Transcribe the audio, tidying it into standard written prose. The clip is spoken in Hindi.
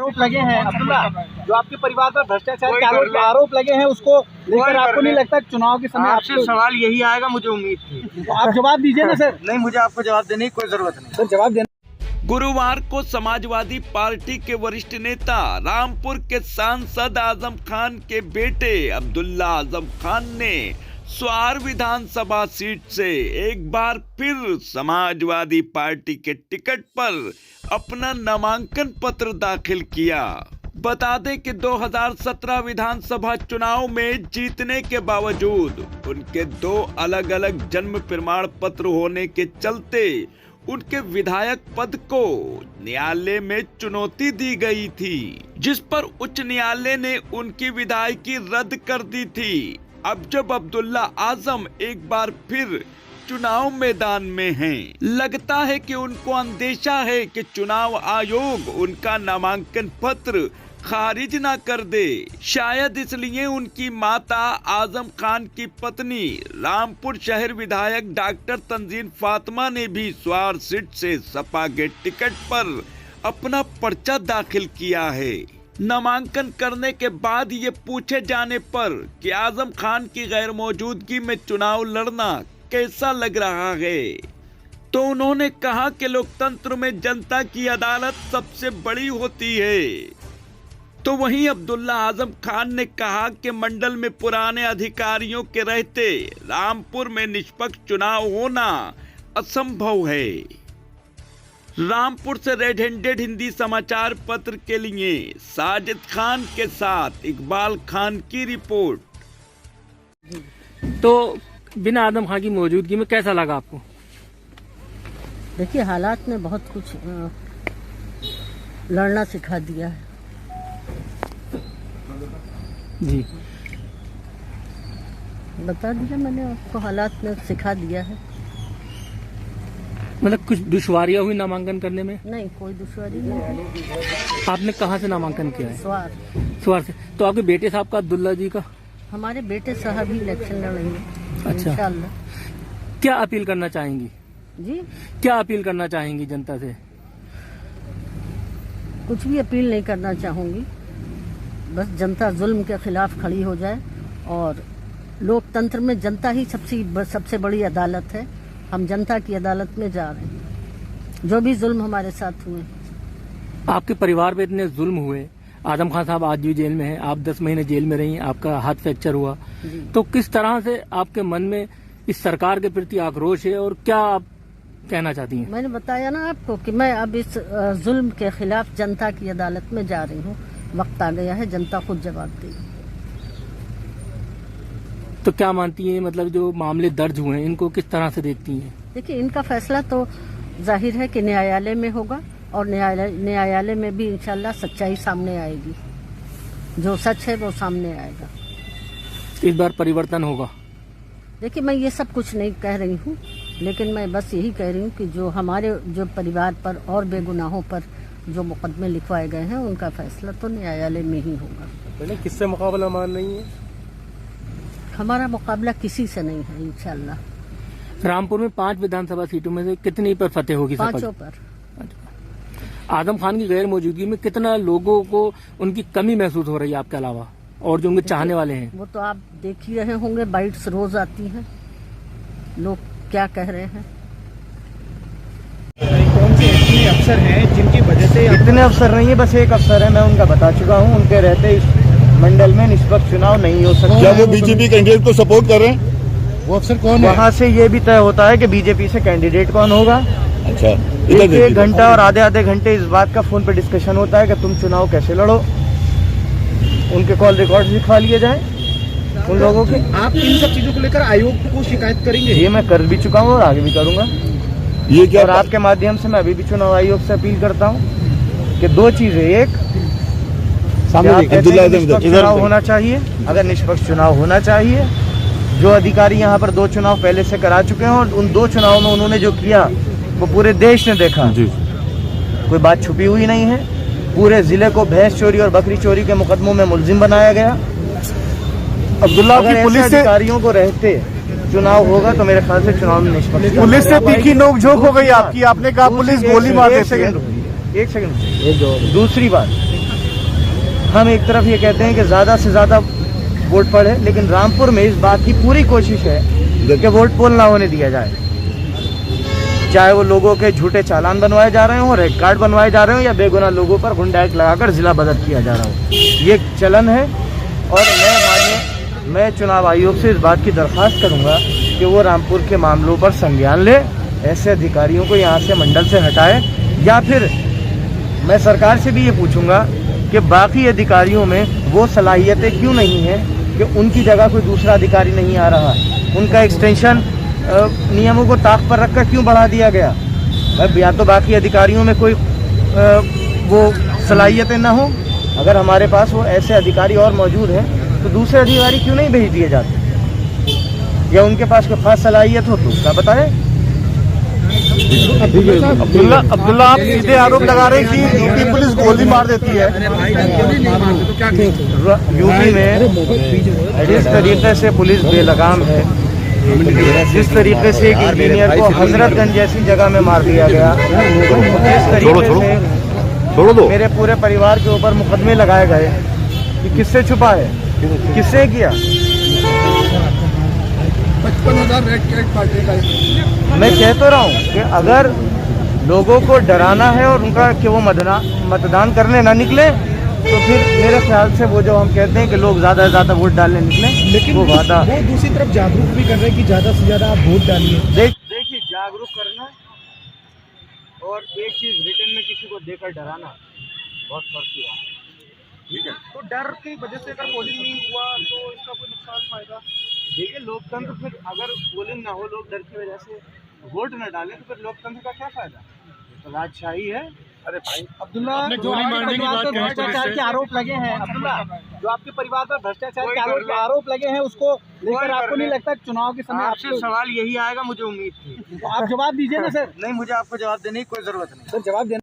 आरोप लगे हैं अब्दुल्ला, जो आपके परिवार पर भ्रष्टाचार के आरोप लगे हैं, उसको लेकर आपको नहीं लगता चुनाव के समय आपसे सवाल यही आएगा, मुझे उम्मीद थी। तो आप जवाब दीजिए ना सर। नहीं, मुझे आपको जवाब देने की कोई जरूरत नहीं। सर जवाब देना। गुरुवार को समाजवादी पार्टी के वरिष्ठ नेता रामपुर के सांसद आजम खान के बेटे अब्दुल्ला आजम खान ने स्वार विधानसभा सीट से एक बार फिर समाजवादी पार्टी के टिकट पर अपना नामांकन पत्र दाखिल किया। बता दें कि 2017 विधानसभा चुनाव में जीतने के बावजूद उनके 2 अलग अलग जन्म प्रमाण पत्र होने के चलते उनके विधायक पद को न्यायालय में चुनौती दी गई थी, जिस पर उच्च न्यायालय ने उनकी विधायकी रद्द कर दी थी। अब जब अब्दुल्ला आजम एक बार फिर चुनाव मैदान में हैं, लगता है कि उनको अंदेशा है कि चुनाव आयोग उनका नामांकन पत्र खारिज ना कर दे। शायद इसलिए उनकी माता आजम खान की पत्नी रामपुर शहर विधायक डॉक्टर तंजीन फातिमा ने भी स्वार सीट से सपा के टिकट पर अपना पर्चा दाखिल किया है। नामांकन करने के बाद ये पूछे जाने पर कि आजम खान की गैर मौजूदगी में चुनाव लड़ना कैसा लग रहा है, तो उन्होंने कहा कि लोकतंत्र में जनता की अदालत सबसे बड़ी होती है। तो वहीं अब्दुल्ला आजम खान ने कहा कि मंडल में पुराने अधिकारियों के रहते रामपुर में निष्पक्ष चुनाव होना असंभव है। रामपुर से रेड हैंडेड हिंदी समाचार पत्र के लिए साजिद खान के साथ इकबाल खान की रिपोर्ट। तो बिना आजम खान की मौजूदगी में कैसा लगा आपको? देखिए, हालात ने बहुत कुछ लड़ना सिखा दिया है जी। बता दिया मैंने आपको, हालात ने सिखा दिया है। मतलब कुछ दुश्वारियां हुई नामांकन करने में? नहीं, कोई दुश्वारी नहीं। आपने कहाँ से नामांकन किया है? स्वार से। तो आपके बेटे साहब का, अब्दुल्ला जी का? हमारे बेटे साहब ही इलेक्शन लड़ेंगे। अच्छा, इंशाअल्लाह। क्या अपील करना चाहेंगी जी? क्या अपील करना चाहेंगी जनता से? कुछ भी अपील नहीं करना चाहूंगी, बस जनता जुल्म के खिलाफ खड़ी हो जाए और लोकतंत्र में जनता ही सबसे बड़ी अदालत है। हम जनता की अदालत में जा रहे हैं। जो भी जुल्म हमारे साथ हुए, आपके परिवार पे इतने जुल्म हुए, आजम खान साहब आज भी जेल में हैं, आप 10 महीने जेल में रही, आपका हाथ फ्रैक्चर हुआ, तो किस तरह से आपके मन में इस सरकार के प्रति आक्रोश है और क्या आप कहना चाहती हैं? मैंने बताया ना आपको कि मैं अब इस जुल्म के खिलाफ जनता की अदालत में जा रही हूँ। वक्त आ गया है, जनता खुद जवाब देगी। तो क्या मानती हैं, मतलब जो मामले दर्ज हुए हैं इनको किस तरह से देखती हैं? देखिए, इनका फैसला तो जाहिर है कि न्यायालय में होगा और न्यायालय में भी इंशाल्लाह सच्चाई सामने आएगी। जो सच है वो सामने आएगा। इस बार परिवर्तन होगा? देखिए, मैं ये सब कुछ नहीं कह रही हूँ, लेकिन मैं बस यही कह रही हूँ कि जो हमारे जो परिवार पर और बेगुनाहों पर जो मुकदमे लिखवाए गए हैं उनका फैसला तो न्यायालय में ही होगा। किससे मुकाबला मान रही है? हमारा मुकाबला किसी से नहीं है इंशाल्लाह। रामपुर में 5 विधानसभा सीटों में से कितनी पर फतेह होगी? 5 पर। आजम खान की गैर मौजूदगी में कितना लोगों को उनकी कमी महसूस हो रही है आपके अलावा, और जो उनके चाहने वाले हैं? वो तो आप देख ही रहे होंगे, बाइट्स रोज आती हैं, लोग क्या कह रहे हैं। कौन से इतने अफसर हैं जिनकी वजह से? इतने अफसर नहीं है, बस एक अफसर है, मैं उनका बता चुका हूँ। उनके रहते इस मंडल में निष्पक्ष चुनाव नहीं हो सकता। क्या वो बीजेपी कैंडिडेट को सपोर्ट कर रहे हैं? वो अफसर कौन है? वहाँ से ये भी तय होता है कि बीजेपी से कैंडिडेट कौन होगा। अच्छा, एक घंटा और आधे घंटे इस बात का फोन पे डिस्कशन होता है कि तुम चुनाव कैसे लड़ो। उनके कॉल रिकॉर्ड दिखवा लिए जाए उन लोगों के। आप इन सब चीजों को लेकर आयोग को शिकायत करेंगे? ये मैं कर भी चुका हूँ और आगे भी करूंगा। ये क्या? और आपके माध्यम से मैं अभी भी चुनाव आयोग से अपील करता हूँ कि 2 चीजें, एक निष्पक्ष चुनाव होना चाहिए। अगर निष्पक्ष चुनाव होना चाहिए, जो अधिकारी यहाँ पर 2 चुनाव पहले से करा चुके हैं और उन 2 चुनाव में उन्होंने जो किया वो पूरे देश ने देखा जी। कोई बात छुपी हुई नहीं है। पूरे जिले को भैंस चोरी और बकरी चोरी के मुकदमों में मुलजिम बनाया गया। अब्दुल्ला अगर पुलिस ऐसे अधिकारियों को रहते चुनाव होगा तो मेरे ख्याल से चुनाव में निष्पक्ष। पुलिस से तीखी नोकझोंक हो गई आपकी, आपने कहा पुलिस गोली मार देती है। एक सेकंड। दूसरी बात, हम एक तरफ ये कहते हैं कि ज़्यादा से ज़्यादा वोट पड़े, लेकिन रामपुर में इस बात की पूरी कोशिश है कि वोट पोल ना होने दिया जाए, चाहे वो लोगों के झूठे चालान बनवाए जा रहे हों, रेड कार्ड बनवाए जा रहे हों, या बेगुनाह लोगों पर गुंडा एक्ट लगाकर जिला बदल किया जा रहा हो। ये चलन है और मैं चुनाव आयोग से इस बात की दरख्वास्त करूंगा कि वो रामपुर के मामलों पर संज्ञान ले, ऐसे अधिकारियों को यहाँ से मंडल से हटाए, या फिर मैं सरकार से भी ये पूछूंगा कि बाकी अधिकारियों में वो सलाहियतें क्यों नहीं हैं कि उनकी जगह कोई दूसरा अधिकारी नहीं आ रहा, उनका एक्सटेंशन नियमों को ताक पर रखकर क्यों बढ़ा दिया गया। या तो बाकी अधिकारियों में कोई वो सलाहियतें ना हो, अगर हमारे पास वो ऐसे अधिकारी और मौजूद हैं तो दूसरे अधिकारी क्यों नहीं भेज दिए जाते, या उनके पास कोई खास सलाहियत हो तो उसका बताएं। अब्दुल्ला, आप सीधे आरोप लगा रहे हैं कि यूपी पुलिस गोली मार देती है। यूपी में जिस तरीके से पुलिस बेलगाम है, जिस तरीके से एक इंजीनियर को हजरतगंज जैसी जगह में मार दिया गया, जिस तरीके से मेरे पूरे परिवार के ऊपर मुकदमे लगाए गए, कि किससे छुपा है, किससे किया। 55,000 रेड कैट पार्टी का। मैं कह तो रहा हूँ कि अगर लोगों को डराना है और उनका कि वो मतदान करने ना निकले, तो फिर मेरे ख्याल से वो जो हम कहते हैं कि लोग ज़्यादा से ज़्यादा वोट डालने निकले, लेकिन वो वादा वो दूसरी तरफ जागरूक भी कर रहे हैं कि ज़्यादा से ज़्यादा आप वोट डालिए। देखिए, जागरूक करना और एक चीज़ रिटर्न में किसी को देकर डराना बहुत फर्क हुआ। ठीक है, तो डर की वजह से अगर पोलिंग नहीं हुआ तो इसका कोई नुकसान फायदा? देखिए, लोकतंत्र फिर अगर पोलिंग ना हो, लोग डर की वजह से वोट न डालें, तो फिर लोकतंत्र का क्या फायदा। तो राजशाही है। अरे भाई, अब्दुल्ला, जो भ्रष्टाचार के आरोप लगे हैं, अब्दुल्ला, जो आपके परिवार पर भ्रष्टाचार के आरोप लगे हैं, उसको लेकर आपको नहीं लगता चुनाव के समय आपसे सवाल यही आएगा, मुझे उम्मीद थी। आप जवाब दीजिए ना सर। नहीं, मुझे आपको जवाब देने की कोई जरूरत नहीं। सर जवाब देना